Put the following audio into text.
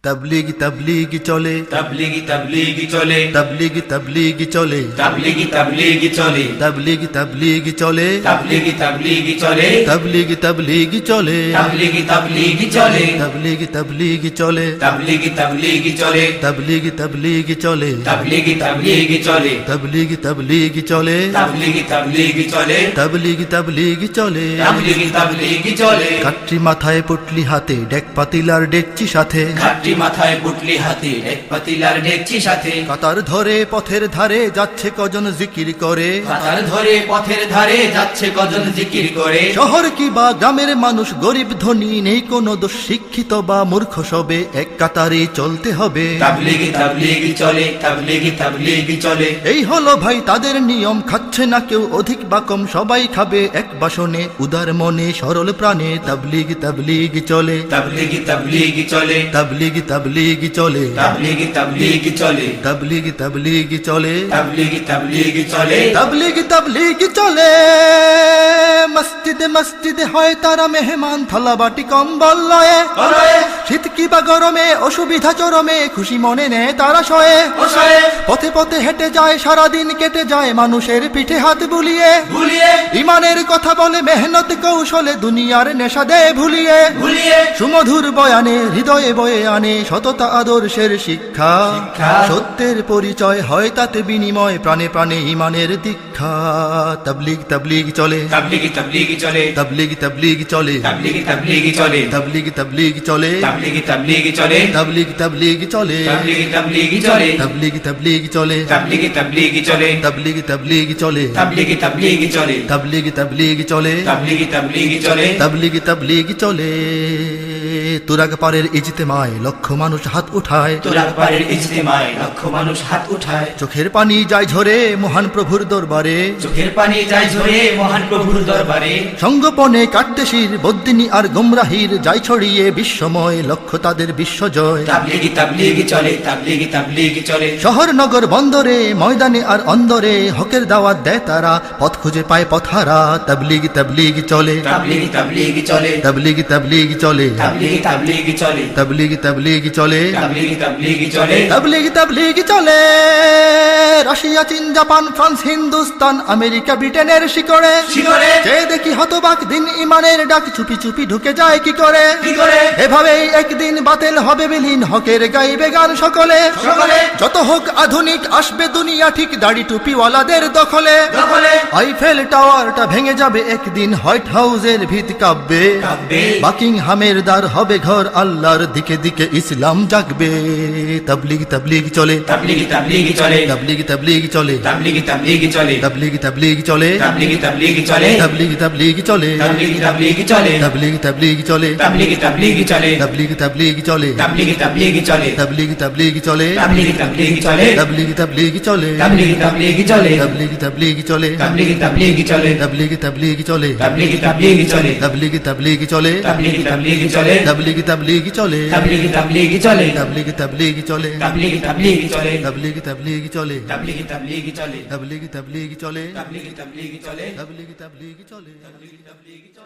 तबलीगी तबलीगी चले तबलीगी तबलीगी चले तबलीगी तबलीगी चले तबलीगी तबलीगी चले तबलीगी तबलीगी चले तबलीगी तबलीगी चले तबलीगी तबलीगी चले तबलीगी तबलीगी चले तबलीगी तबलीगी चले तबलीगी तबलीगी चले तबलीगी तबलीगी चले तबलीगी तबलीगी चले तबलीगी तबलीगी चले तबलीगी तबलीगी चले तबलीगी तबलीगी चले तबलीगी तबलीगी चले কাটরি মাথায় পুটলি হাতে ডেক পাতিলার ডেকচি সাথে ঘাটটি মাথায় পুটলি হাতে এক পাতিলার ডেকচি সাথে কাতার ধরে পথের ধারে যাচ্ছে কজন জিকির করে কাতার ধরে পথের ধারে যাচ্ছে কজন জিকির করে শহর কি বা গ্রামের মানুষ গরিব ধনী নেই কোনো দোষ শিক্ষিত বা মূর্খ সবে এক কাতারে চলতে হবে তবলিগি তবলিগি চলে তবলিগি তবলিগি চলে এই হলো ভাই তাদের নিয়ম খাচ্ছে না কেউ অধিক বা কম সবাই খাবে এক বাসনে উদার মনে সরল প্রাণে তবলিগি তবলিগি চলে তবলিগি তবলিগি চলে তবলিগি তবলিগি চলে তবলিগি তবলিগি চলে তবলিগি তবলিগি চলে তবলিগি তবলিগি চলে তবলিগি তবলিগি চলে মসজিদে মসজিদে হয় তারা মেহমান থালা বাটি কম্বল লয়ে শীত কি বা গরমে অসুবিধা চরমে খুশি মনে নেয় তারা শয়ে পথে পথে হেঁটে যায় সারাদিন কেটে যায় মানুষের পিঠে হাত বুলিয়ে ভুলিয়ে ইমানের কথা বলে মেহনত কৌশলে দুনিয়ার নেশা দেয় ভুলিয়ে ভুলিয়ে সুমধুর বয়ানে হৃদয়ে বয়ে আনে সততা আদর্শের শিক্ষা শিক্ষা। সত্যের পরিচয় হয় তাতে বিনিময় প্রাণে প্রাণে ইমানের দীক্ষা তবলিগ তবলিগ চলে তবলিগি তবলিগি চলে তবলিগ তবলিগ চলে তবলিগি তবলিগি চলে তবলিগ তবলিগ চলে তবলিগি তবলিগি চলে তবলিগ তবলিগ চলে তবলিগি তবলিগি চলে তবলিগ তবলিগ চলে তবলিগি তবলিগি চলে তবলিগ তবলিগ চলে তবলিগি তবলিগি চলে তবলিগ তবলিগ চলে তবলিগি তবলিগি চলে তবলিগি তবলিগ চলে তুরাগ পারের ইজতেমায় লক্ষ মানুষ হাত উঠায় তোরা পারের ইজতেমায় লক্ষ মানুষ হাত উঠায় চোখের পানি যায় ঝরে মহান প্রভুর দরবারে চোখের পানি যায় ঝরে মহান প্রভুর দরবারে সঙ্গোপনে কাটতে শির বদ্দিনী আর গুমরাহির যাই ছড়িয়ে বিশ্বময় লক্ষ্য তাদের বিশ্বজয় তবলিগি তবলিগি চলে তবলিগি তবলিগি চলে শহর নগর বন্দরে ময়দানে আর অন্দরে হকের দাওয়াত দেয় তারা পথ খুঁজে পায় পথহারা তবলিগি তবলিগি চলে তবলিগি তবলিগি চলে তবলিগি তবলিগি চলে তবলিগি তবলিগি চলে তবলিগি তবলিগি চলে তবলিগি তবলিগি চলে তবলিগি তবলিগি চলে রাশিয়া চীন জাপান ফ্রান্স হিন্দুস্তান আমেরিকা ব্রিটেনের শিকড়ে শিকড়ে যে দেখি হতবাক দিন ইমানের ডাক চুপি চুপি ঢুকে যায় কি করে কি করে এভাবেই একদিন বাতিল হবে বিলীন হকের গাইবে গান সকলে সকলে যত হোক আধুনিক আসবে দুনিয়া ঠিক দাড়ি টুপিওয়ালাদের দখলে দখলে আইফেল টাওয়ারটা ভেঙে যাবে একদিন হোয়াইট হাউসের ভিত কাঁপবে কাঁপবে বাকিংহামের দ্বার হবে ঘর আল্লাহর দিকে দিকে ইসলাম জাগবে তবলিগ তবলিগ চলে তবলিগি তবলিগি চলে তবলিগ তবলিগ চলে তবলিগি তবলিগি চলে তবলিগ তবলিগ চলে তবলিগি তবলিগি চলে তবলিগ তবলিগ চলে তবলিগি তবলিগি চলে তবলিগ তবলিগ চলে তবলিগি তবলিগি চলে তবলিগ তবলিগ চলে তবলিগি তবলিগি চলে তবলিগ তবলিগ চলে তবলিগি তবলিগি চলে তবলিগ তবলিগ চলে তবলিগি তবলিগি চলে তবলিগ তবলিগ চলে তবলিগি তবলিগি চলে তবলিগ তবলিগ চলে তবলিগি তবলিগি চলে তবলিগ তবলিগ চলে তবলিগি তবলিগি চলে তবলিগ তবলিগ চলে তবলিগি তবলিগি চলে তবলিগ তবলিগ চলে তবলিগি তবলিগি চলে তবলিগ তবলিগ চলে তবলিগি তবলিগি চলে তবলিগ তবলিগ চলে তবলিগি তবলিগি চলে তবলিগ তবলিগ চলে তবলিগি তবলিগি চলে